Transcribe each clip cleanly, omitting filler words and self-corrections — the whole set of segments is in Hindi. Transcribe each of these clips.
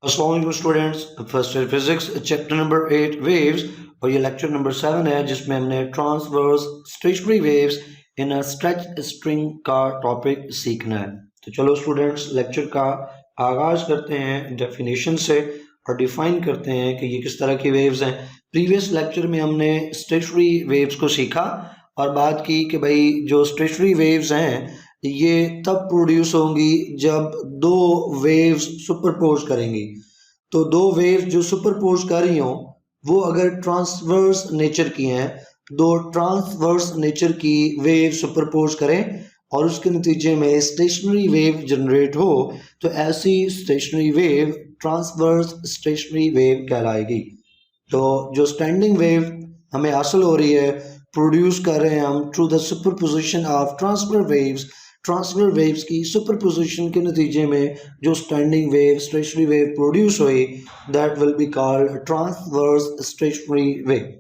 अस्सलाम students, first year physics chapter number 8 waves और ये लेक्चर नंबर 7 है जिसमें हमने transverse stationery waves in a stretch string का टॉपिक सीखना है। तो चलो स्टूडेंट्स लेक्चर का आगाज करते हैं डेफिनेशन से और डिफाइन करते हैं कि ये किस तरह की वेव्स हैं। प्रीवियस लेक्चर में हमने स्टेशनरी वेव्स को सीखा और बात की कि भाई जो स्टेशनरी वेव्स हैं ये तब प्रोड्यूस होंगी जब दो वेव्स सुपरपोज करेंगी। तो दो वेव्स जो सुपरपोज कर रही हों वो अगर ट्रांसवर्स नेचर की हैं, दो ट्रांसवर्स नेचर की वेव सुपरपोज करें और उसके नतीजे में स्टेशनरी वेव जनरेट हो तो ऐसी stationary wave transverse stationary wave कहलाएगी। तो जो स्टैंडिंग वेव हमें हासिल हो रही है, प्रोड्यूस कर रहे हैं हम through the superposition of transfer waves की सुपरपोजिशन के नतीजे में जो standing wave stationary wave produce हुई that will be called transverse stationary wave.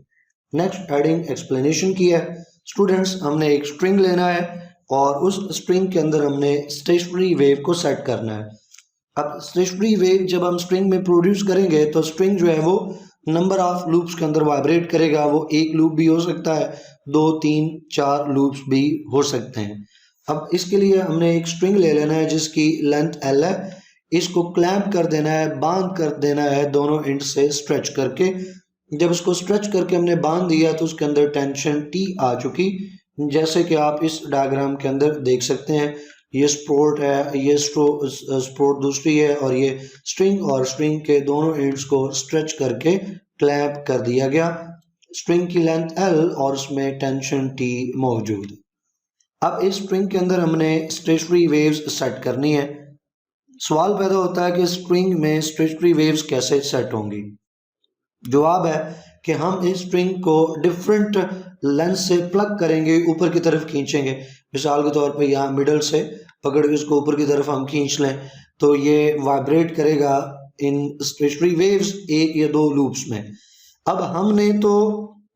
Next heading explanation की है। स्टूडेंट्स हमने एक स्ट्रिंग लेना है और उस स्ट्रिंग के अंदर हमने स्टेशनरी वेव को सेट करना है। अब स्टेशनरी वेव जब हम स्ट्रिंग में प्रोड्यूस करेंगे तो स्ट्रिंग जो है वो नंबर ऑफ लूप्स के अंदर वाइब्रेट करेगा। वो एक लूप भी हो सकता है, 2, 3, 4 लूप्स भी हो सकते हैं। अब इसके लिए हमने एक स्ट्रिंग ले लेना है जिसकी लेंथ L है। इसको क्लैंप कर देना है, बांध कर देना है दोनों एंड से स्ट्रेच करके। जब इसको स्ट्रेच करके हमने बांध दिया तो उसके अंदर टेंशन T आ चुकी, जैसे कि आप इस डायग्राम के अंदर देख सकते हैं। ये सपोर्ट है, ये सपोर्ट दूसरी है और ये स्ट्रिंग, और स्ट्रिंग के दोनों एंड्स को स्ट्रेच करके क्लैंप कर दिया गया। स्ट्रिंग की लेंथ L और उसमें टेंशन T मौजूद है। अब इस स्ट्रिंग के अंदर हमने स्टेशनरी वेव्स सेट करनी है। सवाल पैदा होता है कि स्ट्रिंग में स्टेशनरी वेव्स कैसे सेट होंगी। जवाब है कि हम इस स्ट्रिंग को डिफरेंट लेंथ से प्लग करेंगे, ऊपर की तरफ खींचेंगे। मिसाल के तौर पे यहाँ मिडल से पकड़ के इसको ऊपर की तरफ हम खींच लें तो ये वाइब्रेट करेगा इन स्टेशनरी वेव्स एक या दो लूप्स में। अब हमने तो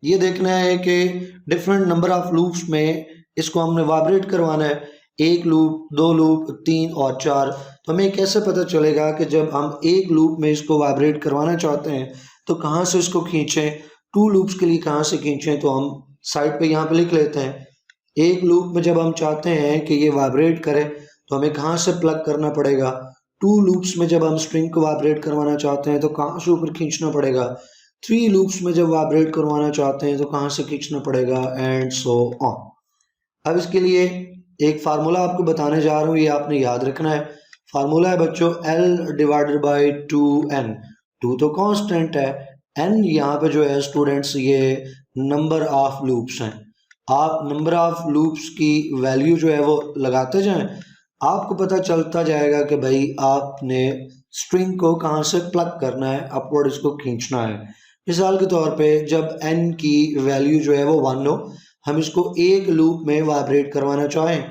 ये देखना है कि डिफरेंट नंबर ऑफ लूप्स में इसको हमने वाइब्रेट करवाना है, 1 लूप, 2 लूप, 3 और 4। तो हमें कैसे पता चलेगा कि जब हम एक लूप में इसको वाइब्रेट करवाना चाहते हैं तो कहाँ से इसको खींचें, 2 लूप्स के लिए कहाँ से खींचें। तो हम साइड पे यहाँ पे लिख लेते हैं। एक लूप में जब हम चाहते हैं कि ये वाइब्रेट करे तो हमें कहाँ से प्लग करना पड़ेगा। 2 लूप्स में जब हम स्ट्रिंग को वाइब्रेट करवाना चाहते हैं तो कहाँ से ऊपर खींचना पड़ेगा। 3 लूप्स में जब वाइब्रेट करवाना चाहते हैं तो कहाँ से खींचना पड़ेगा, एंड सो ऑन। अब इसके लिए एक फार्मूला आपको बताने जा रहा हूँ, ये आपने याद रखना है। फार्मूला है बच्चों L/2n। 2 तो कांस्टेंट है, n यहाँ पे जो है स्टूडेंट्स ये नंबर ऑफ लूप्स हैं। आप नंबर ऑफ लूप्स की वैल्यू जो है वो लगाते जाएं, आपको पता चलता जाएगा कि भाई आपने स्ट्रिंग को कहाँ से प्लग करना है, अपवर्ड इसको खींचना है। मिसाल के तौर पे जब n की वैल्यू जो है वो 1 हो, हम इसको एक लूप में वाइब्रेट करवाना चाहें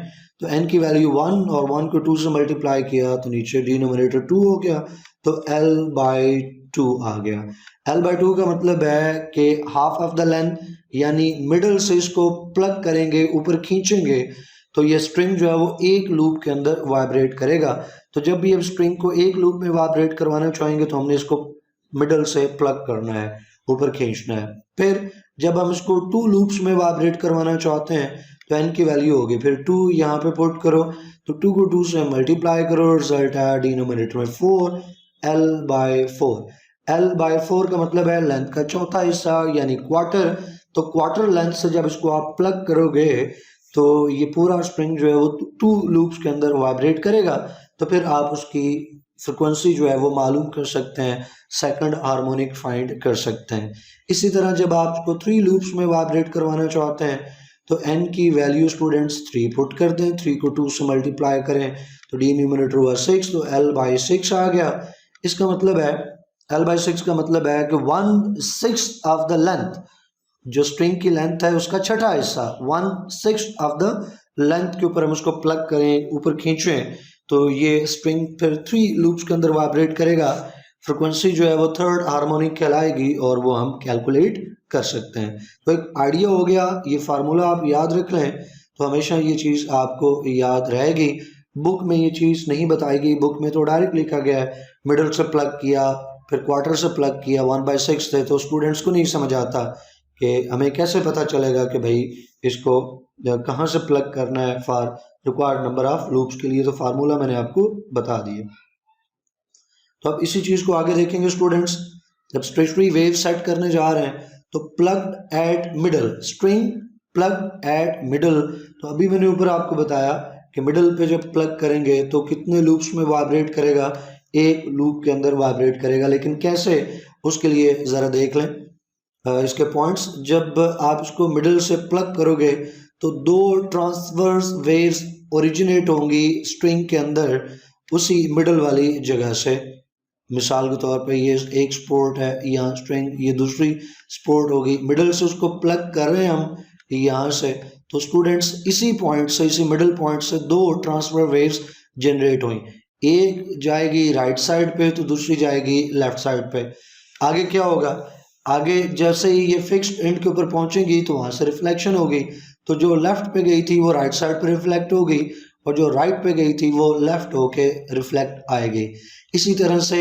तो n की वैल्यू 1 और 1 को 2 से मल्टीप्लाई किया तो नीचे डिनोमिनेटर 2 हो गया, तो L/2 आ गया। L/2 का मतलब है कि हाफ ऑफ द लेंथ, यानी मिडल से इसको प्लग करेंगे, ऊपर खींचेंगे तो ये स्ट्रिंग जो है वो एक लूप के अंदर वाइब्रेट करेगा। तो जब भी हम स्ट्रिंग को एक लूप में वाइब्रेट करवाना चाहेंगे तो हमने इसको मिडल से प्लग करना है, ऊपर खींचना है। फिर जब हम इसको 2 लूप्स में वाइब्रेट करवाना चाहते हैं तो n की वैल्यू होगी, फिर 2 यहाँ पे पुट करो तो 2 को 2 से मल्टीप्लाई करो, रिजल्ट है डिनोमिनेटर में 4, L/4। L/4 का मतलब है लेंथ का चौथा हिस्सा यानी क्वार्टर। तो क्वार्टर लेंथ से जब इसको आप प्लग करोगे तो ये पूरा स्ट्रिंग जो है वो 2 लूप्स के अंदर वाइब्रेट करेगा। तो फिर आप उसकी फ्रिक्वेंसी जो है वो मालूम कर सकते हैं, सेकंड हार्मोनिक फाइंड कर सकते हैं। इसी तरह जब आप इसको 3 लूप्स में वाइब्रेट करवाना चाहते हैं तो n की वैल्यू स्टूडेंट्स 3 पुट कर दें, 3 को 2 से मल्टीप्लाई करें तो डिनोमिनेटर हुआ 6, तो L/6 आ गया। इसका मतलब है L/6 का मतलब है कि 1/6 ऑफ द लेंथ, जो स्ट्रिंग की लेंथ है उसका छठा हिस्सा, 1/6 ऑफ द लेंथ के ऊपर हम उसको प्लग करें, ऊपर खींचें तो ये स्ट्रिंग फिर 3 लूप्स के अंदर वाइब्रेट करेगा। फ्रिक्वेंसी जो है वो थर्ड हार्मोनिक कहलाएगी और वो हम कैलकुलेट कर सकते हैं। तो एक आइडिया हो गया, ये फार्मूला आप याद रख लें तो हमेशा ये चीज़ आपको याद रहेगी। बुक में ये चीज़ नहीं बताएगी, बुक में तो डायरेक्ट लिखा गया है मिडल से प्लग किया, फिर क्वार्टर से प्लग किया, 1/6 थे, तो स्टूडेंट्स को नहीं समझ आता कि हमें कैसे पता चलेगा कि भाई इसको कहाँ से प्लग करना है for required number of loops के लिए। तो फार्मूला मैंने आपको बता दिया। तो अब इसी चीज़ को आगे देखेंगे स्टूडेंट्स। जब स्टेशनरी वेव सेट करने जा रहे हैं तो plug eight middle, string plug eight middle. तो अभी मैंने ऊपर आपको बताया कि मिडल पे जब प्लग करेंगे तो कितने लूप्स में वाइब्रेट करेगा, एक लूप के अंदर वाइब्रेट करेगा। लेकिन कैसे, उसके लिए ज़रा देख लें इसके पॉइंट्स। जब आप इसको मिडल से प्लग करोगे तो दो ट्रांसवर्स वेव्स ओरिजिनेट होंगी स्ट्रिंग के अंदर उसी मिडल वाली जगह से। मिसाल के तौर पे ये एक स्पोर्ट है, यहाँ स्ट्रिंग, ये दूसरी स्पोर्ट होगी, मिडल से उसको प्लग कर रहे हैं हम यहाँ से। तो स्टूडेंट्स इसी पॉइंट से, इसी मिडल पॉइंट से दो ट्रांसफर वेव्स जनरेट हुई, एक जाएगी राइट साइड पे तो दूसरी जाएगी लेफ्ट साइड पे। आगे क्या होगा, आगे जैसे ही ये फिक्स्ड एंड के ऊपर पहुंचेगी तो वहां से रिफ्लेक्शन होगी, तो जो लेफ्ट पे गई थी वो राइट साइड पे रिफ्लेक्ट होगी और जो राइट पे गई थी वो लेफ्ट होके रिफ्लेक्ट आएगी। इसी तरह से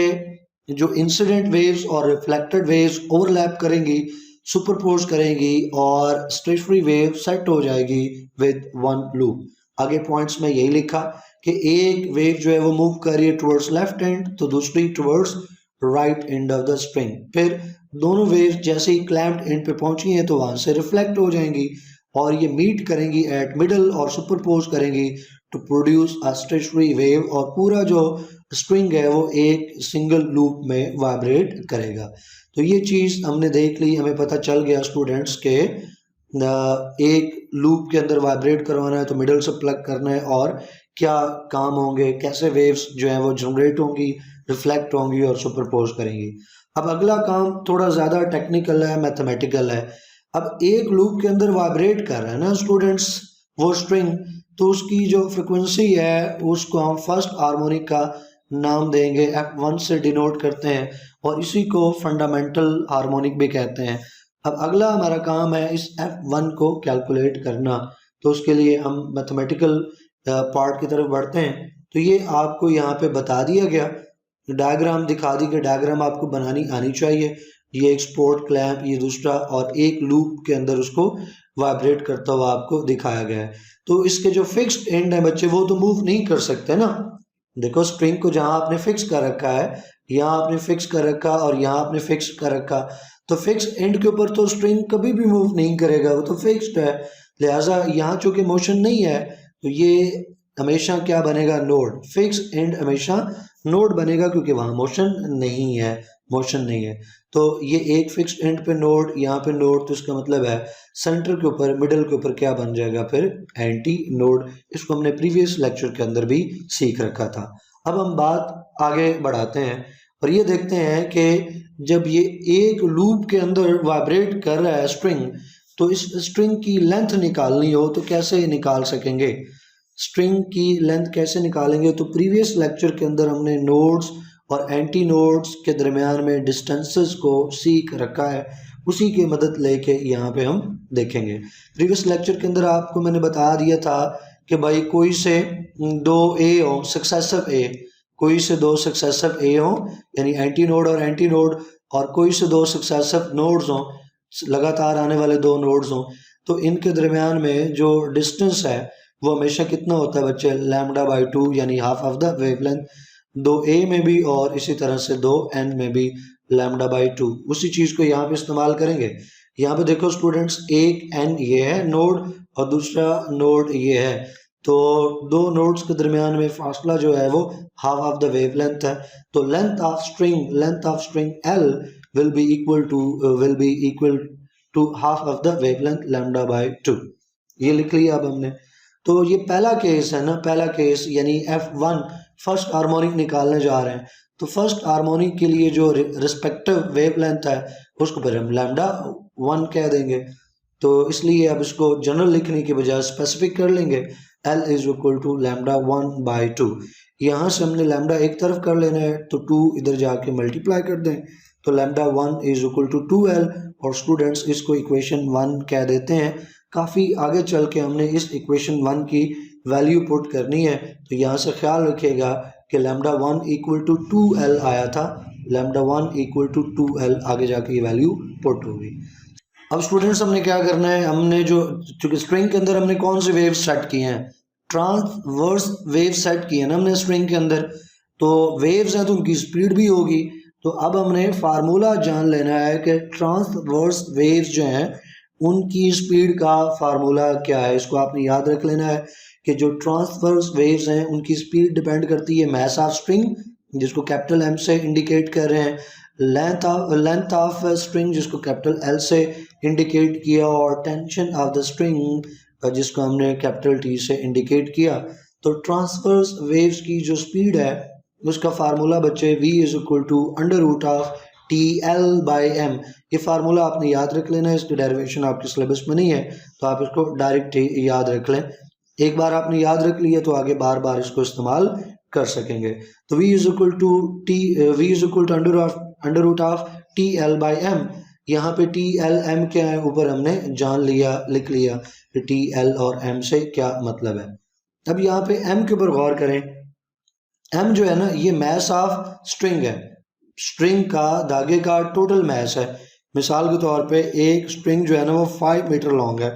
जो इंसिडेंट वेव्स और रिफ्लेक्टेड वेव्स ओवरलैप करेंगी, सुपरपोज करेंगी और स्टेशनरी वेव सेट हो जाएगी विद वन लूप। आगे पॉइंट्स में यही लिखा कि एक वेव जो है वो मूव कर रही है टुवर्ड्स लेफ्ट एंड तो दूसरी towards right end of the string. फिर दोनों वेव्स जैसे ही क्लैम्प्ड एंड पे पहुंची हैं तो वहां से रिफ्लेक्ट हो जाएंगी और ये मीट करेंगी एट मिडल और सुपरपोज करेंगी to produce a stationary wave, और पूरा जो स्ट्रिंग है वो एक सिंगल लूप में वाइब्रेट करेगा। तो ये चीज़ हमने देख ली, हमें पता चल गया स्टूडेंट्स के एक लूप के अंदर वाइब्रेट करवाना है तो मिडल से प्लग करना है और क्या काम होंगे, कैसे वेव्स जो है वो जनरेट होंगी, रिफ्लेक्ट होंगी और सुपरपोज करेंगी। अब अगला काम थोड़ा ज़्यादा टेक्निकल है, मैथमेटिकल है। अब एक लूप के अंदर वाइब्रेट कर रहा है ना स्टूडेंट्स वो स्ट्रिंग, तो उसकी जो फ्रिक्वेंसी है उसको हम फर्स्ट हार्मोनिक का नाम देंगे, F1 से डिनोट करते हैं और इसी को फंडामेंटल हार्मोनिक भी कहते हैं। अब अगला हमारा काम है इस F1 को कैलकुलेट करना, तो उसके लिए हम मैथमेटिकल पार्ट की तरफ बढ़ते हैं। तो ये आपको यहाँ पे बता दिया गया, डायग्राम दिखा दी कि डायग्राम आपको बनानी आनी चाहिए। ये एक स्पोर्ट क्लैंप, ये दूसरा, और एक लूप के अंदर उसको वाइब्रेट करता हुआ आपको दिखाया गया है। तो इसके जो फिक्स्ड एंड है बच्चे वो तो मूव नहीं कर सकते ना। देखो स्ट्रिंग को जहां आपने फिक्स कर रखा है, यहाँ आपने फिक्स कर रखा और यहाँ आपने फिक्स कर रखा, तो फिक्स एंड के ऊपर तो स्ट्रिंग कभी भी मूव नहीं करेगा, वो तो फिक्स्ड है। लिहाजा यहाँ चूंकि मोशन नहीं है तो ये हमेशा क्या बनेगा, नोड। फिक्स एंड हमेशा नोड बनेगा क्योंकि वहां मोशन नहीं है, मोशन नहीं है। तो ये एक फिक्स एंड पे नोड, यहाँ पे नोड, तो इसका मतलब है सेंटर के ऊपर, मिडल के ऊपर क्या बन जाएगा फिर, एंटी नोड। इसको हमने प्रीवियस लेक्चर के अंदर भी सीख रखा था। अब हम बात आगे बढ़ाते हैं और ये देखते हैं कि जब ये एक लूप के अंदर वाइब्रेट कर रहा है स्ट्रिंग, तो इस स्ट्रिंग की लेंथ निकालनी हो तो कैसे निकाल सकेंगे, स्ट्रिंग की लेंथ कैसे निकालेंगे। तो प्रीवियस लेक्चर के अंदर हमने नोड्स और एंटी नोड्स के दरमियान में डिस्टेंसेस को सीख रखा है, उसी की मदद लेके यहाँ पे हम देखेंगे। प्रीवियस लेक्चर के अंदर आपको मैंने बता दिया था कि भाई कोई से दो ए हो, सक्सेसिव ए, कोई से दो सक्सेसिव ए हो यानी एंटी नोड और एंटी नोड, और कोई से दो सक्सेसिव नोड्स हो, लगातार आने वाले दो नोड्स हो, तो इनके दरमियान में जो डिस्टेंस है वो हमेशा कितना होता है बच्चे, λ/2 यानी हाफ ऑफ द वेवलेंथ, दो ए में भी और इसी तरह से दो एन में भी λ/2। उसी चीज़ को यहाँ पे इस्तेमाल करेंगे। यहाँ पे देखो स्टूडेंट्स, एक एन ये है नोड और दूसरा नोड ये है, तो दो नोड्स के दरमियान में फासला जो है वो हाफ ऑफ द वेवलेंथ है। तो length of string L will be equal to half of the wavelength λ/2। ये लिख लिया अब हमने। तो ये पहला केस है ना, पहला केस यानी F1 फर्स्ट हार्मोनिक निकालने जा रहे हैं, तो फर्स्ट हार्मोनिक के लिए जो रिस्पेक्टिव वेवलेंथ है उसको फिर हम λ1 कह देंगे। तो इसलिए अब इसको जनरल लिखने के बजाय स्पेसिफिक कर लेंगे, L is equal to λ1/2। यहाँ से हमने लैम्डा एक तरफ कर लेना है तो 2 इधर जाके मल्टीप्लाई कर दें, तो λ1 is equal to 2L, और स्टूडेंट्स इसको इक्वेशन 1 कह देते हैं। काफ़ी आगे चल के हमने इस इक्वेशन 1 की वैल्यू पुट करनी है, तो यहाँ से ख्याल रखिएगा कि लैम्डा 1 इक्वल टू 2L आया था, लैम्डा 1 इक्वल टू 2L आगे जाके ये वैल्यू पुट होगी। अब स्टूडेंट्स हमने क्या करना है, हमने जो चूंकि स्ट्रिंग के अंदर हमने कौन से वेव सेट किए हैं, ट्रांसवर्स वेव सेट किए हैं ना हमने स्ट्रिंग के अंदर, तो वेव्स हैं तो उनकी स्पीड भी होगी। तो अब हमने फार्मूला जान लेना है कि ट्रांसवर्स वेव्स जो हैं उनकी स्पीड का फार्मूला क्या है। इसको आपने याद रख लेना है कि जो ट्रांसवर्स वेव्स हैं उनकी स्पीड डिपेंड करती है मास ऑफ स्ट्रिंग, जिसको कैपिटल एम से इंडिकेट कर रहे हैं, लेंथ ऑफ स्ट्रिंग जिसको कैपिटल एल से इंडिकेट किया, और टेंशन ऑफ द स्ट्रिंग जिसको हमने कैपिटल टी से इंडिकेट किया। तो ट्रांसवर्स वेव्स की जो स्पीड है उसका फार्मूला बच्चे v is equal to under root of T L by M. ये फार्मूला आपने याद रख लेना है, इसकी डेरिवेशन आपके सिलेबस में नहीं है तो आप इसको डायरेक्ट याद रख लें। एक बार आपने याद रख लिया तो आगे बार बार इसको इस्तेमाल कर सकेंगे। तो v is equal to under root of T L by M. यहाँ पे टी एल एम क्या है ऊपर हमने जान लिया, लिख लिया कि टी एल और एम से क्या मतलब है। अब यहाँ पे एम के ऊपर गौर करें, एम जो है ना ये मास ऑफ स्ट्रिंग है, स्ट्रिंग का धागे का टोटल मास है। मिसाल के तौर पे एक स्ट्रिंग जो है ना वो 5 मीटर लॉन्ग है,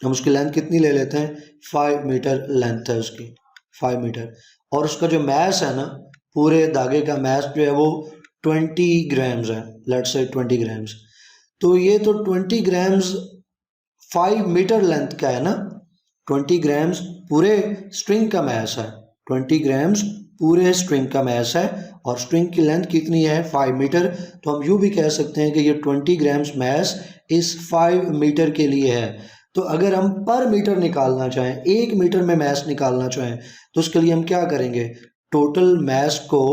हम उसकी लेंथ कितनी ले लेते हैं, 5 मीटर लेंथ है उसकी, 5 मीटर, और उसका जो मास है ना पूरे धागे का मास जो है वो 20 ग्राम्स है, लेट्स से 20 ग्राम्स। तो ये तो 20 ग्राम्स 5 मीटर लेंथ का है ना, 20 ग्राम्स पूरे स्ट्रिंग का मास है, 20 ग्राम्स पूरे स्ट्रिंग का मास है, और स्ट्रिंग की लेंथ कितनी है 5 मीटर। तो हम यूँ भी कह सकते हैं कि ये 20 ग्राम्स मास इस 5 मीटर के लिए है। तो अगर हम पर मीटर निकालना चाहें, 1 मीटर में मास निकालना चाहें, तो उसके लिए हम क्या करेंगे, टोटल मास को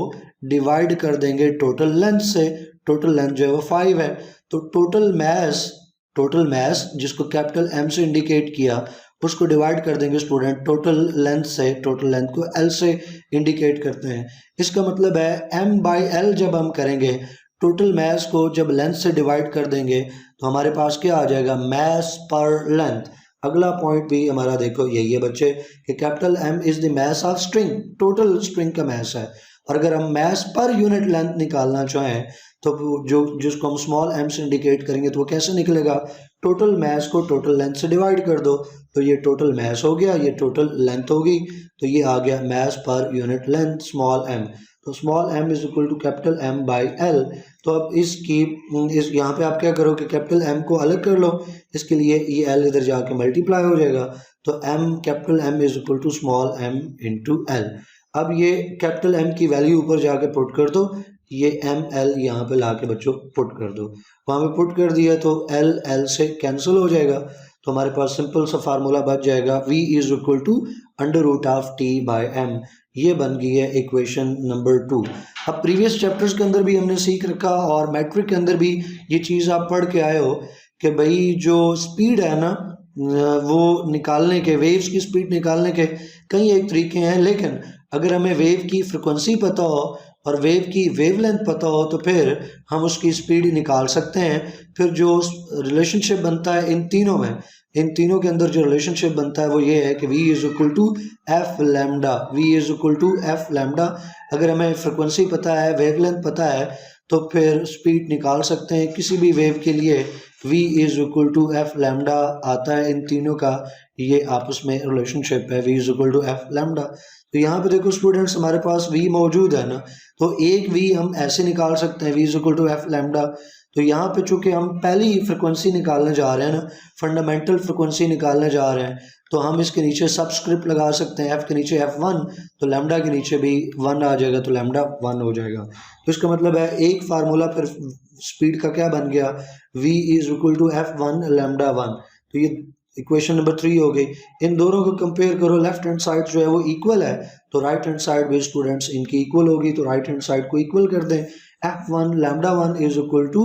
डिवाइड कर देंगे टोटल लेंथ से। टोटल लेंथ जो है वो 5 है, तो टोटल मास जिसको कैपिटल एम से इंडिकेट किया उसको डिवाइड कर देंगे स्टूडेंट टोटल लेंथ से। टोटल लेंथ को एल से इंडिकेट करते हैं। इसका मतलब है एम बाई एल जब हम करेंगे, टोटल मास को जब लेंथ से डिवाइड कर देंगे तो हमारे पास क्या आ जाएगा, मास पर लेंथ। अगला पॉइंट भी हमारा देखो यही है बच्चे कि capital M is the mass of string, total string का मास है। और अगर हम मास पर यूनिट लेंथ निकालना चाहें तो जो जिसको हम स्मॉल एम से इंडिकेट करेंगे तो वो कैसे निकलेगा, टोटल मास को टोटल लेंथ से डिवाइड कर दो, तो ये टोटल मास हो गया, ये टोटल लेंथ होगी, तो ये आ गया mass per unit length small M. तो small M is equal to capital M by L. तो अब इस यहाँ पे आप क्या करो कि कैपिटल एम को अलग कर लो, इसके लिए ये एल इधर जाके मल्टीप्लाई हो जाएगा, तो M capital M is equal to small M into L. अब ये कैपिटल एम की वैल्यू ऊपर जाके पुट कर दो, ये एम एल यहाँ पे ला के बच्चों पुट कर दो, वहाँ पे पुट कर दिया तो एल एल से कैंसिल हो जाएगा, तो हमारे पास सिंपल सा फार्मूला बच जाएगा v is equal to under root of T by M. ये बन गई है इक्वेशन नंबर 2। अब प्रीवियस चैप्टर्स के अंदर भी हमने सीख रखा और मैट्रिक के अंदर भी ये चीज़ आप पढ़ के आए हो कि भाई जो स्पीड है ना वो निकालने के, वेव्स की स्पीड निकालने के कई एक तरीके हैं, लेकिन अगर हमें वेव की फ्रिक्वेंसी पता हो और वेव की वेवलेंथ पता हो तो फिर हम उसकी स्पीड निकाल सकते हैं। फिर जो रिलेशनशिप बनता है इन तीनों में, इन तीनों के अंदर जो रिलेशनशिप बनता है वो ये है कि v is equal to F lambda, v is equal to F lambda. अगर हमें फ्रिक्वेंसी पता है, वेवलेंथ पता है, तो फिर स्पीड निकाल सकते हैं किसी भी वेव के लिए। v is equal to F lambda आता है, इन तीनों का ये आपस में रिलेशनशिप है, v is equal to F lambda. तो यहाँ पे देखो स्टूडेंट्स हमारे पास v मौजूद है ना, तो एक v हम ऐसे निकाल सकते हैं, v is equal to F lambda. तो यहाँ पे चूंकि हम पहली फ्रिक्वेंसी निकालने जा रहे हैं ना, फंडामेंटल फ्रिक्वेंसी निकालने जा रहे हैं, तो हम इसके नीचे सबस्क्रिप्ट लगा सकते हैं, f के नीचे f1, तो लैम्डा के नीचे भी 1 आ जाएगा, तो लैम्डा 1 हो जाएगा। तो इसका मतलब है एक फार्मूला फिर स्पीड का क्या बन गया, v is equal to f1 lambda 1। तो ये इक्वेशन नंबर 3 हो गई। इन दोनों को कंपेयर करो, लेफ्ट हैंड साइड जो है वो इक्वल है, तो राइट हैंड साइड भी स्टूडेंट्स इनकी इक्वल होगी, तो राइट हैंड साइड को इक्वल कर दें। f1 lambda 1 is equal to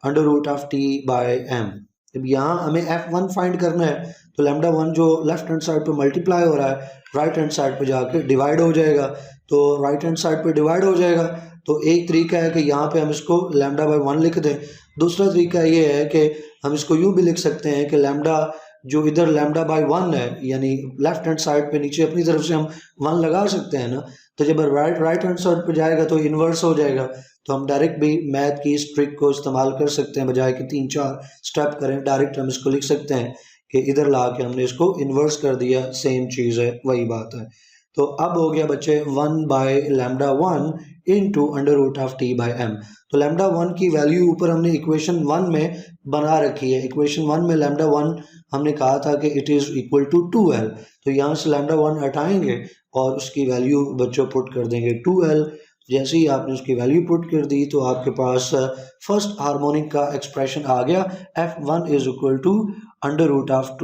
under root of T by M. जब यहाँ हमें f1 फाइंड करना है तो लैम्डा 1 जो लेफ्ट हैंड साइड पे मल्टीप्लाई हो रहा है राइट हैंड साइड पे जाके डिवाइड हो जाएगा, तो राइट हैंड साइड पे डिवाइड हो जाएगा। तो एक तरीका है कि यहाँ पे हम इसको लैम्डा बाई 1 लिख दें। दूसरा तरीका ये है कि हम इसको यूँ भी लिख सकते हैं कि लैम्डा जो इधर लैम्डा बाई 1 है, यानी लेफ्ट हैंड साइड पे नीचे अपनी तरफ से हम 1 लगा सकते हैं ना, तो जब राइट हैंड साइड पे जाएगा तो इन्वर्स हो जाएगा। तो हम डायरेक्ट भी मैथ की इस ट्रिक को इस्तेमाल कर सकते हैं, बजाय कि 3-4 स्टेप करें, डायरेक्ट हम इसको लिख सकते हैं कि इधर ला के हमने इसको इन्वर्स कर दिया, सेम चीज़ है, वही बात है। तो अब हो गया बच्चे 1/λ1 into under root of T by M. तो λ1 की वैल्यू ऊपर हमने इक्वेशन 1 में बना रखी है। इक्वेशन 1 में λ1 हमने कहा था कि it is equal to 2l। तो यहाँ से λ1 हटाएंगे और उसकी वैल्यू बच्चों पुट कर देंगे 2l। जैसे ही आपने उसकी वैल्यू पुट कर दी तो आपके पास फर्स्ट हार्मोनिक का एक्सप्रेशन आ गया, f1 is equal to under root of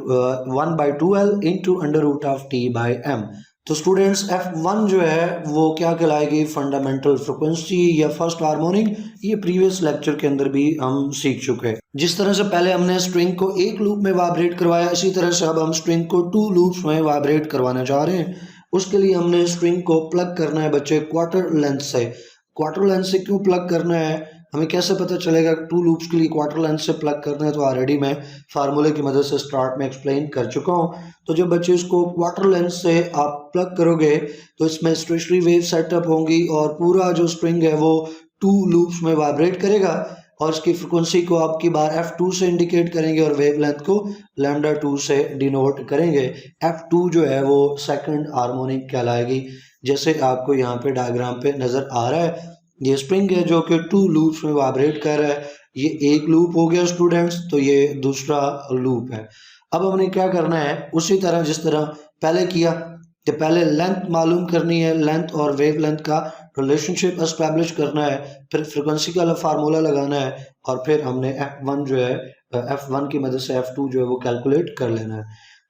1/2l into under root of T by M. तो स्टूडेंट्स f1 जो है वो क्या कहलाएगी, फंडामेंटल फ्रिक्वेंसी या फर्स्ट हार्मोनिक। ये प्रीवियस लेक्चर के अंदर भी हम सीख चुके हैं। जिस तरह से पहले हमने स्ट्रिंग को एक लूप में वाइब्रेट करवाया, इसी तरह से अब हम स्ट्रिंग को 2 लूप्स में वाइब्रेट करवाना चाह रहे हैं। उसके लिए हमने स्ट्रिंग को प्लग करना है बच्चे क्वार्टर लेंथ से। क्वार्टर लेंथ से क्यों प्लग करना है, हमें कैसे पता चलेगा 2 लूप्स के लिए क्वार्टर लेंथ से प्लग करना है, तो ऑलरेडी मैं फार्मूले की मदद से स्टार्ट में एक्सप्लेन कर चुका हूँ। तो जब बच्चे इसको क्वार्टर लेंथ से आप प्लग करोगे तो इसमें स्टेशनरी वेव सेटअप होंगी और पूरा जो स्ट्रिंग है वो 2 लूप्स में वाइब्रेट करेगा और इसकी फ्रिक्वेंसी को आपकी बार f2 से इंडिकेट करेंगे और वेवलेंथ को λ2 से डिनोट करेंगे। f2 जो है वो सेकंड हार्मोनिक कहलाएगी, जैसे आपको यहाँ पे डायग्राम पे नज़र आ रहा है। ये स्प्रिंग है जो कि 2 लूप्स में वाइब्रेट कर रहा है। ये एक लूप हो गया स्टूडेंट्स, तो ये दूसरा लूप है। अब हमने क्या करना है, उसी तरह जिस तरह पहले किया कि पहले लेंथ मालूम करनी है, लेंथ और वेव लेंथ का रिलेशनशिप एस्टैब्लिश करना है, फिर फ्रिक्वेंसी का फार्मूला लगाना है और फिर हमने f1 जो है f1 की मदद से f2 जो है वो कैलकुलेट कर लेना है।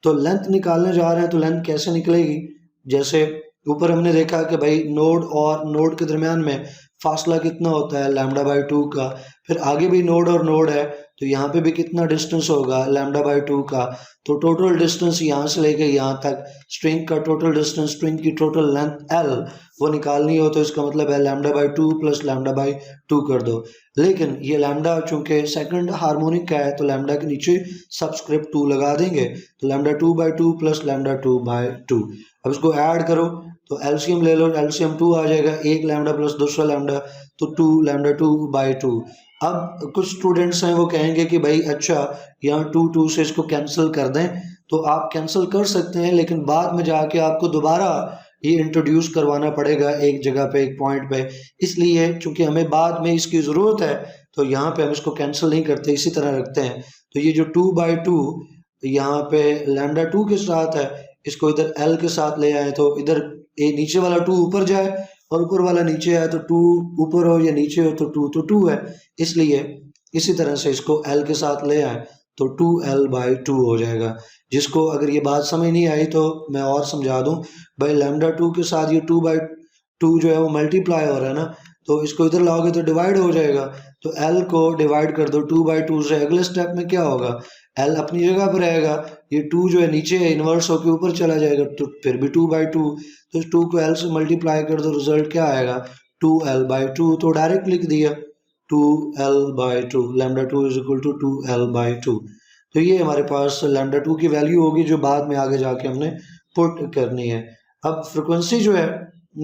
तो लेंथ निकालने जा रहे हैं, तो लेंथ कैसे निकलेगी, जैसे ऊपर हमने देखा कि भाई नोड और नोड के दरमियान में फासला कितना होता है λ/2 का, फिर आगे भी नोड और नोड है तो यहाँ पे भी कितना डिस्टेंस होगा λ/2 का। तो टोटल डिस्टेंस यहाँ से लेके यहाँ तक स्ट्रिंग का टोटल डिस्टेंस, स्ट्रिंग की टोटल लेंथ l वो निकालनी हो, तो इसका मतलब है λ/2 प्लस λ/2 कर दो। लेकिन ये लैम्डा चूंकि सेकंड हार्मोनिक का है तो लैम्डा के नीचे सबस्क्रिप्ट 2 लगा देंगे, तो λ2/2 प्लस λ2/2। अब इसको ऐड करो तो एलसीएम ले लो, एलसीएम 2 आ जाएगा, एक लैम्डा प्लस दूसरा लैम्डा, तो 2 λ2/2। अब कुछ स्टूडेंट्स हैं वो कहेंगे कि भाई अच्छा यहाँ 2 से इसको कैंसिल कर दें, तो आप कैंसिल कर सकते हैं, लेकिन बाद में जाके आपको दोबारा ये इंट्रोड्यूस करवाना पड़ेगा एक जगह पे, एक पॉइंट पे। इसलिए चूंकि हमें बाद में इसकी ज़रूरत है तो यहाँ पे हम इसको कैंसिल नहीं करते, इसी तरह रखते हैं। तो ये जो 2/2 यहाँ पे λ2 के साथ है, इसको इधर l के साथ ले आए तो इधर नीचे वाला 2 ऊपर जाए और ऊपर वाला नीचे आए, तो 2 ऊपर हो या नीचे हो तो 2 तो 2 है, इसलिए इसी तरह से इसको l के साथ ले आए तो 2l/2 हो जाएगा। जिसको अगर ये बात समझ नहीं आई तो मैं और समझा दूं, भाई λ2 के साथ ये 2/2 जो है वो मल्टीप्लाई हो रहा है ना, तो इसको इधर लाओगे तो डिवाइड हो जाएगा, तो l को डिवाइड कर दो 2/2 से। अगले स्टेप में क्या होगा, l अपनी जगह पर रहेगा, ये 2 जो है नीचे है इन्वर्स होकर ऊपर चला जाएगा, तो फिर भी 2/2, तो इस 2 को l से मल्टीप्लाई कर दो, रिजल्ट क्या आएगा 2l/2। तो डायरेक्ट लिख दिया 2l/2, λ2 is equal to 2l/2। तो ये हमारे पास λ2 की वैल्यू होगी जो बाद में आगे जाके हमने पुट करनी है। अब फ्रिक्वेंसी जो है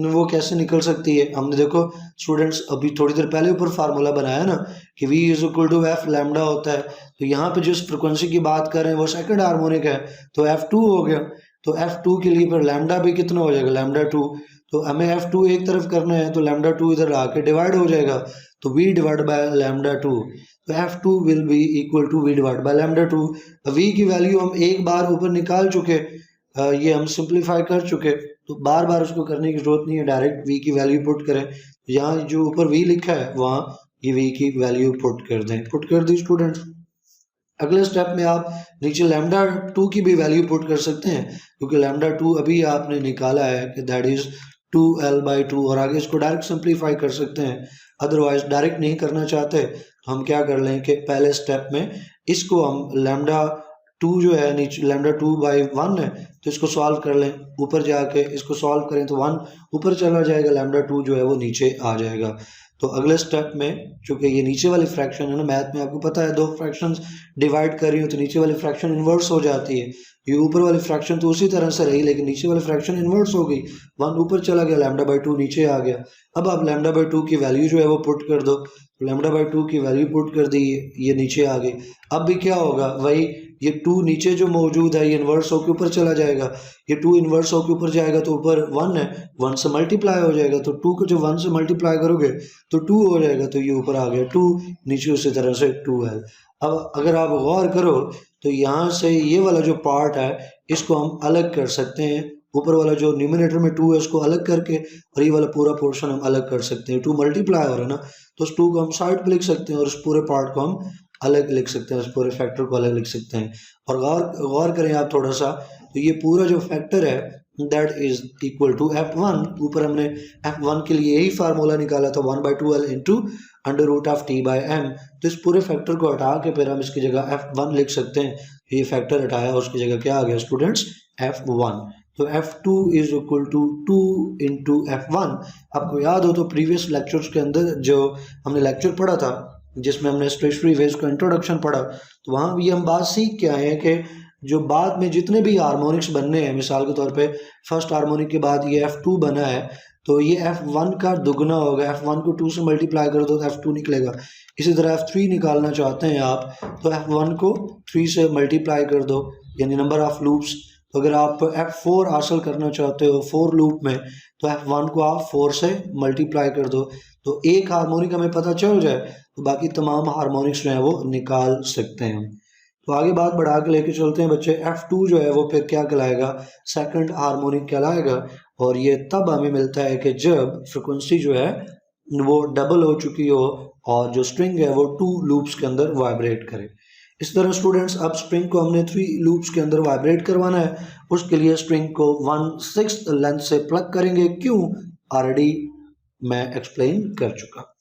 वो कैसे निकल सकती है, हमने देखो स्टूडेंट्स अभी थोड़ी देर पहले ऊपर फार्मूला बनाया ना कि v is equal to f lambda होता है। तो यहाँ पे जिस फ्रिक्वेंसी की बात कर रहे हैं वो सेकंड हार्मोनिक है, तो f2 हो गया। तो f2 के लिए फिर लैम्डा भी कितना हो जाएगा λ2, तो हमें f2 एक तरफ करना है तो λ2 इधर आके डिवाइड हो जाएगा, तो v डिवाइड बाय λ2, तो f2 will be equal to v divide by λ2। v की वैल्यू हम एक बार ऊपर निकाल चुके, ये हम सिंप्लीफाई कर चुके, तो बार बार उसको करने की जरूरत नहीं है, डायरेक्ट v की वैल्यू पुट करें। यहाँ जो ऊपर v लिखा है वहाँ ये v की वैल्यू पुट कर दें, पुट कर दी स्टूडेंट्स। अगले स्टेप में आप नीचे λ2 की भी वैल्यू पुट कर सकते हैं, क्योंकि λ2 अभी आपने निकाला है कि दैट इज 2l/2, और आगे इसको डायरेक्ट सिंप्लीफाई कर सकते हैं। अदरवाइज डायरेक्ट नहीं करना चाहते तो हम क्या कर लें कि पहले स्टेप में इसको हम λ2 जो है नीचे λ2/1 है तो इसको सॉल्व कर लें, ऊपर जाके इसको सॉल्व करें तो 1 ऊपर चला जाएगा, λ2 जो है वो नीचे आ जाएगा। तो अगले स्टेप में चूंकि ये नीचे वाली फ्रैक्शन है ना, मैथ में आपको पता है दो फ्रैक्शंस डिवाइड कर रही हो तो नीचे वाली फ्रैक्शन इन्वर्स हो जाती है। ये ऊपर वाली फ्रैक्शन तो उसी तरह से रही लेकिन नीचे वाली फ्रैक्शन इन्वर्स हो गई, 1 ऊपर चला गया, λ/2 नीचे आ गया। अब आप λ/2 की वैल्यू जो है वो पुट कर दो, λ/2 की वैल्यू पुट कर दी, ये नीचे आ गई। अब भी क्या होगा, वही ये 2 नीचे जो मौजूद है ये इन्वर्स होकर ऊपर चला जाएगा, ये 2 इन्वर्स होकर ऊपर जाएगा तो ऊपर 1 है, 1 से मल्टीप्लाई हो जाएगा, तो 2 को जब 1 से मल्टीप्लाई करोगे तो 2 हो जाएगा, तो ये ऊपर आ गया 2, नीचे उसी तरह से 2 है। अब अगर आप गौर करो तो यहाँ से ये वाला जो पार्ट है इसको हम अलग कर सकते हैं, ऊपर वाला जो न्यूमरेटर में 2 है उसको अलग करके, और ये वाला पूरा पोर्शन हम अलग कर सकते हैं। 2 मल्टीप्लाई हो रहा है ना, तो उस 2 को हम साइड पे लिख सकते हैं और उस पूरे पार्ट को हम अलग लिख सकते हैं, उस पूरे फैक्टर को अलग लिख सकते हैं। और गौर करें आप थोड़ा सा, तो ये पूरा जो फैक्टर है that is equal to f1। ऊपर हमने f1 के लिए यही फार्मूला निकाला था 1/2l इंटू √t/m। तो इस पूरे फैक्टर को हटा के फिर हम इसकी जगह f1 लिख सकते हैं। ये फैक्टर हटाया उसकी जगह क्या आ गया स्टूडेंट्स, f1। तो f2 is equal to 2 into f1। आपको याद हो तो प्रीवियस लेक्चर्स के अंदर जो हमने लेक्चर पढ़ा था जिसमें हमने स्टेशनरी वेव्स का इंट्रोडक्शन पढ़ा, तो वहाँ भी हम बात सीख के आए हैं कि जो बाद में जितने भी हार्मोनिक्स बनने हैं, मिसाल के तौर पे फर्स्ट हार्मोनिक के बाद ये f2 बना है तो ये f1 का दुगना होगा, f1 को 2 से मल्टीप्लाई कर दो तो f2 निकलेगा। इसी तरह f3 निकालना चाहते हैं आप तो f1 को 3 से मल्टीप्लाई कर दो, यानी नंबर ऑफ लूप्स। तो अगर आप f4 हासिल करना चाहते हो 4 लूप में तो f1 को आप 4 से मल्टीप्लाई कर दो, तो एक हार्मोनिक हमें पता चल जाए तो बाकी तमाम हार्मोनिक्स जो है वो निकाल सकते हैं। तो आगे बात बढ़ा के लेके चलते हैं बच्चे, f2 जो है वो फिर क्या कहलाएगा, सेकंड हार्मोनिक कहलाएगा। और ये तब हमें मिलता है कि जब फ्रिक्वेंसी जो है वो डबल हो चुकी हो और जो स्ट्रिंग है वो 2 लूप्स के अंदर वाइब्रेट करे। इस तरह स्टूडेंट्स अब स्ट्रिंग को हमने 3 लूप्स के अंदर वाइब्रेट करवाना है, उसके लिए स्ट्रिंग को 1/6 लेंथ से प्लग करेंगे। क्यों, ऑलरेडी मैं एक्सप्लेन कर चुका।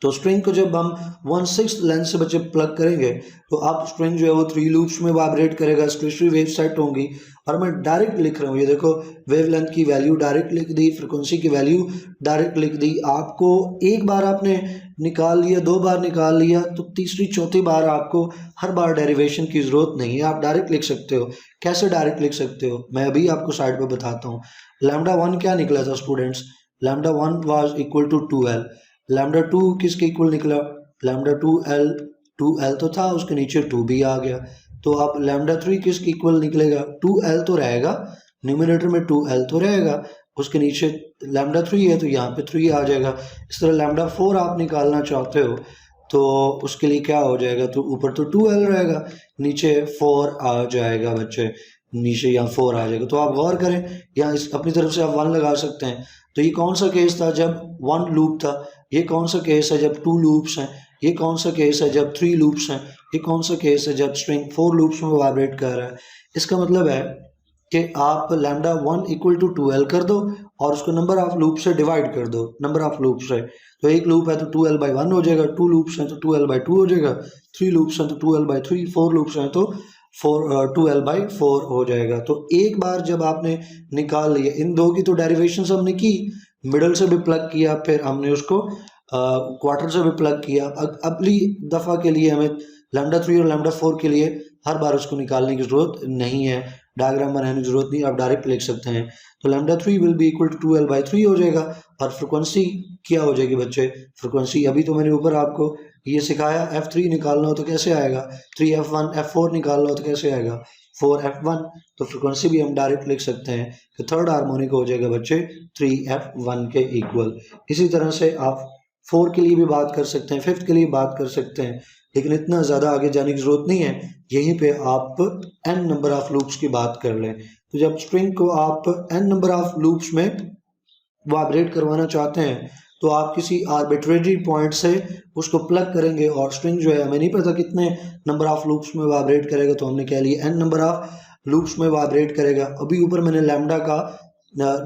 तो स्ट्रिंग को जब हम 1/6 लेंथ से बच्चे प्लग करेंगे तो आप स्ट्रिंग जो है वो 3 लूप्स में वाइब्रेट करेगा, स्टेशनरी वेव सेट होंगी। और मैं डायरेक्ट लिख रहा हूँ, ये देखो वेव लेंथ की वैल्यू डायरेक्ट लिख दी, फ्रिक्वेंसी की वैल्यू डायरेक्ट लिख दी। आपको एक बार आपने निकाल लिया, 2 बार निकाल लिया, तो तीसरी चौथी बार आपको हर बार डेरिवेशन की ज़रूरत नहीं है, आप डायरेक्ट लिख सकते हो। कैसे डायरेक्ट लिख सकते हो, मैं अभी आपको साइड पर बताता हूँ। λ1 क्या निकला था students, λ1 was equal to 2l। λ2 किसके इक्वल निकला, λ2l, 2l तो था उसके नीचे 2 भी आ गया। तो अब λ3 किसके इक्वल निकलेगा, 2l तो रहेगा, न्यूमरेटर में 2l तो रहेगा, उसके नीचे λ3 है तो यहाँ पे 3 आ जाएगा। इस तरह λ4 आप निकालना चाहते हो तो उसके लिए क्या हो जाएगा, तो ऊपर तो 2l रहेगा, नीचे 4 आ जाएगा बच्चे, नीचे यहाँ 4 आ जाएगा। तो आप गौर करें, यहाँ इस अपनी तरफ से आप 1 लगा सकते हैं। तो ये कौन सा केस था जब 1 लूप था, ये कौन सा केस है जब 2 लूप्स हैं, ये कौन सा केस है जब 3 लूप्स हैं, ये कौन सा केस है जब स्ट्रिंग 4 लूप्स में वाइब्रेट कर रहा है। इसका मतलब है कि आप λ1 इक्वल टू 2l कर दो और उसको नंबर ऑफ लूप से डिवाइड कर दो, नंबर ऑफ लूप से। तो एक लूप है तो 2l/1 हो जाएगा, 2 लूप्स हैं तो 2l/2 हो जाएगा, 3 लूप्स हैं तो 2l/3, 4 लूप्स हैं तो 2l/4 हो जाएगा। तो एक बार जब आपने निकाल लिया, इन दो की तो डेरिवेशंस हमने की, मिडल से भी प्लग किया, फिर हमने उसको क्वार्टर से भी प्लग किया। अगली दफ़ा के लिए हमें λ3 और λ4 के लिए हर बार उसको निकालने की ज़रूरत नहीं है, डायग्राम बनाने की ज़रूरत नहीं, आप डायरेक्ट लिख सकते हैं। तो λ3 will be equal to 2l/3 हो जाएगा। और फ्रिक्वेंसी क्या हो जाएगी बच्चे, फ्रिक्वेंसी अभी तो मैंने ऊपर आपको ये सिखाया, f3 निकालना हो तो कैसे आएगा, 3f1, f4 निकालना हो तो कैसे आएगा, 4f1। तो फ्रिक्वेंसी भी हम डायरेक्ट लिख सकते हैं कि थर्ड हार्मोनिक हो जाएगा बच्चे 3f1 के इक्वल। इसी तरह से आप 4 के लिए भी बात कर सकते हैं, 5th के लिए बात कर सकते हैं, लेकिन इतना ज़्यादा आगे जाने की ज़रूरत नहीं है, यहीं पे आप n नंबर ऑफ लूप्स की बात कर लें। तो जब स्ट्रिंग को आप n नंबर ऑफ लूप्स में वाइब्रेट करवाना चाहते हैं तो आप किसी आर्बिट्रेरी पॉइंट से उसको प्लग करेंगे और स्ट्रिंग जो है हमें नहीं पता कितने नंबर ऑफ लूप्स में वाइब्रेट करेगा, तो हमने कह लिया n नंबर ऑफ लूप्स में वाइब्रेट करेगा। अभी ऊपर मैंने लैम्डा का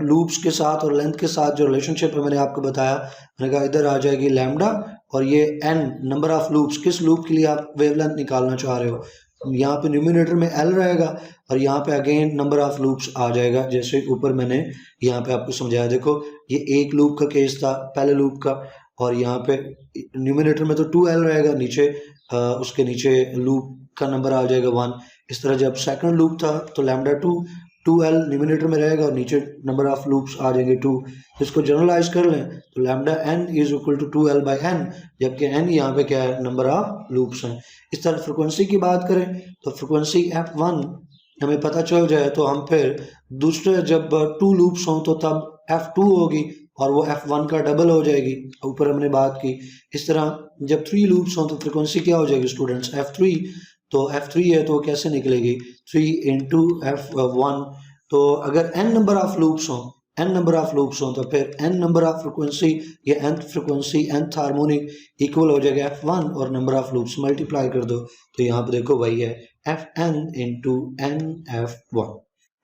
लूप्स के साथ और लेंथ के साथ जो रिलेशनशिप है मैंने आपको बताया, मैंने कहा इधर आ जाएगी लैम्डा और ये n नंबर ऑफ लूप्स, किस लूप के लिए आप वेवलेंथ निकालना चाह रहे हो, यहाँ पे न्यूमिनेटर में l रहेगा और यहाँ पे अगेन नंबर ऑफ लूप्स आ जाएगा, जैसे ऊपर मैंने यहाँ पे आपको समझाया। देखो ये एक लूप का केस था पहले लूप का, और यहाँ पे न्यूमिनेटर में तो 2l रहेगा, नीचे उसके नीचे लूप का नंबर आ जाएगा 1। इस तरह जब सेकंड लूप था तो लैम्डा 2l न्यूमिनेटर में रहेगा और नीचे नंबर ऑफ लूप्स आ जाएंगे 2। इसको जनरलाइज कर लें तो lambda n is equal to 2l/n, जबकि n यहाँ पे क्या है, नंबर ऑफ लूप्स हैं। इस तरह फ्रिक्वेंसी की बात करें तो फ्रिक्वेंसी f1 हमें पता चल जाए तो हम फिर दूसरे जब 2 लूप्स हों तो तब f2 होगी और वो f1 का डबल हो जाएगी, ऊपर हमने बात की। इस तरह जब 3 लूप्स हों तो फ्रिक्वेंसी क्या हो जाएगी स्टूडेंट्स, f3। तो f3 है तो कैसे निकलेगी, 3 इंटू f1। तो अगर n नंबर ऑफ लूप्स हों, n नंबर ऑफ लूप्स हों तो फिर n नंबर ऑफ फ्रिक्वेंसी या nth frequency nth harmonic equal हो जाएगा f1 और नंबर ऑफ लूप्स मल्टीप्लाई कर दो तो यहाँ पे देखो भाई है fn into nf1।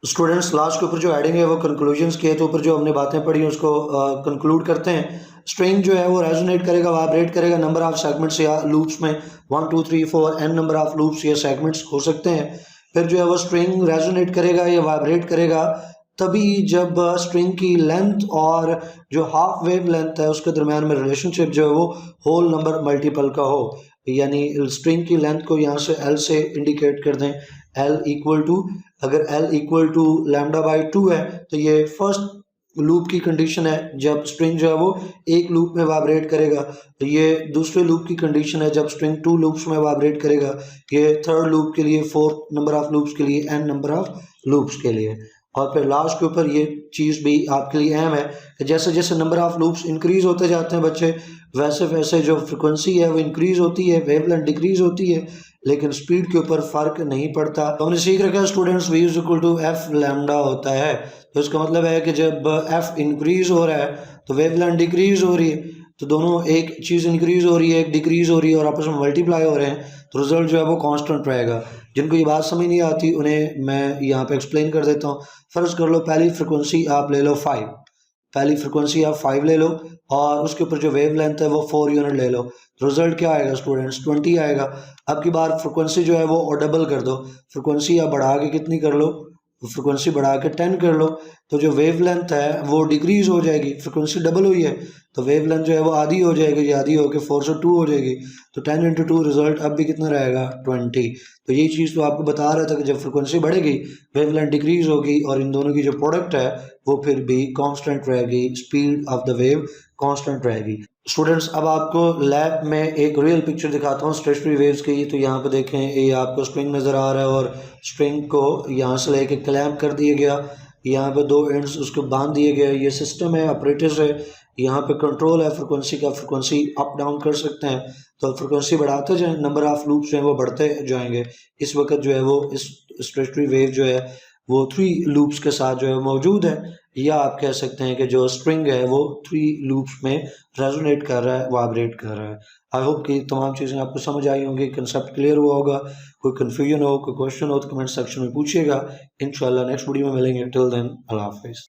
Students last के ऊपर जो एडिंग है वो कंक्लूजन्स के, तो ऊपर जो हमने बातें पढ़ी उसको कंक्लूड करते हैं। स्ट्रिंग जो है वो रेजोनेट करेगा, वाइब्रेट करेगा नंबर ऑफ सेगमेंट्स या लूप्स में, 1 2 3 4 n नंबर ऑफ लूप्स या सेगमेंट्स हो सकते हैं। फिर जो है वो स्ट्रिंग रेजोनेट करेगा या वाइब्रेट करेगा तभी जब स्ट्रिंग की लेंथ और जो हाफ वेव लेंथ है उसके दरम्यान में रिलेशनशिप जो है वो होल नंबर मल्टीपल का हो। यानी स्ट्रिंग की लेंथ को यहाँ से l से इंडिकेट कर दें, l इक्वल टू, अगर l इक्वल टू λ/2 है तो ये फर्स्ट लूप की कंडीशन है जब स्ट्रिंग जो है वो एक लूप में वाइब्रेट करेगा। तो ये दूसरे लूप की कंडीशन है जब स्ट्रिंग 2 लूप्स में वाइब्रेट करेगा। ये थर्ड लूप के लिए, फोर्थ नंबर ऑफ लूप्स के लिए, n नंबर ऑफ लूप्स के लिए। और फिर लास्ट के ऊपर ये चीज़ भी आपके लिए अहम है कि जैसे जैसे नंबर ऑफ लूप्स इंक्रीज होते जाते हैं बच्चे, वैसे वैसे जो फ्रिक्वेंसी है वो इंक्रीज होती है, वेवलेंथ डिक्रीज होती है, लेकिन स्पीड के ऊपर फर्क नहीं पड़ता। तो हमने सीख रखा है students v is equal to F lambda होता है। तो इसका मतलब है कि जब f इंक्रीज हो रहा है तो वेवलेंथ डिक्रीज हो रही है, तो दोनों एक चीज़ इंक्रीज हो रही है, एक डिक्रीज हो रही है और आपस में मल्टीप्लाई हो रहे हैं, तो रिजल्ट जो है वो कांस्टेंट रहेगा। जिनको ये बात समझ नहीं आती उन्हें मैं यहाँ पे एक्सप्लेन कर देता हूँ। फ़र्ज़ कर लो पहली फ्रिक्वेंसी आप ले लो 5, पहली फ्रिक्वेंसी आप 5 ले लो और उसके ऊपर जो वेव लेंथ है वो 4 यूनिट ले लो, रिजल्ट क्या आएगा स्टूडेंट्स, 20 आएगा। अब की बार फ्रिक्वेंसी जो है वो डबल कर दो, फ्रिक्वेंसी आप बढ़ा के कितनी कर लो, फ्रिक्वेंसी बढ़ा के 10 कर लो, तो जो वेव लेंथ है वो डिक्रीज हो जाएगी, फ्रिक्वेंसी डबल हुई है तो वेव लेंथ जो है वो आधी हो जाएगी, आधी होकर 4 से 2 हो जाएगी, तो 10 इंटू 2 रिजल्ट अब भी कितना रहेगा 20। तो यही चीज़ तो आपको बता रहा था कि जब फ्रिक्वेंसी बढ़ेगी वेव लेंथ डिक्रीज होगी और इन दोनों की जो प्रोडक्ट है वो फिर भी कांस्टेंट रहेगी, speed of the wave constant रहेगी। स्टूडेंट्स अब आपको लैब में एक रियल पिक्चर दिखाता हूँ स्टेशनरी वेव्स की। तो यहाँ पे देखें ये आपको स्ट्रिंग नज़र आ रहा है और स्ट्रिंग को यहाँ से लेके क्लैंप कर दिया गया, यहाँ पे 2 एंड्स उसको बांध दिए गए। ये सिस्टम है, ऑपरेटर्स है, यहाँ पे कंट्रोल है फ्रिक्वेंसी का, फ्रिक्वेंसी अप डाउन कर सकते हैं। तो फ्रिक्वेंसी बढ़ाते जाएं, नंबर ऑफ लूप्स जो है वो बढ़ते जाएंगे। इस वक्त जो है वो इस स्टेशनरी वेव जो है वो 3 लूप्स के साथ जो है मौजूद है, या आप कह सकते हैं कि जो स्ट्रिंग है वो 3 लूप्स में रेजोनेट कर रहा है, वाइब्रेट कर रहा है। आई होप कि तमाम चीज़ें आपको समझ आई होंगी, कंसेप्ट क्लियर हुआ होगा। कोई कन्फ्यूजन हो, कोई क्वेश्चन हो तो कमेंट सेक्शन में पूछिएगा। इंशाल्लाह नेक्स्ट वीडियो में मिलेंगे। टिल देन अल्लाह हाफिज़।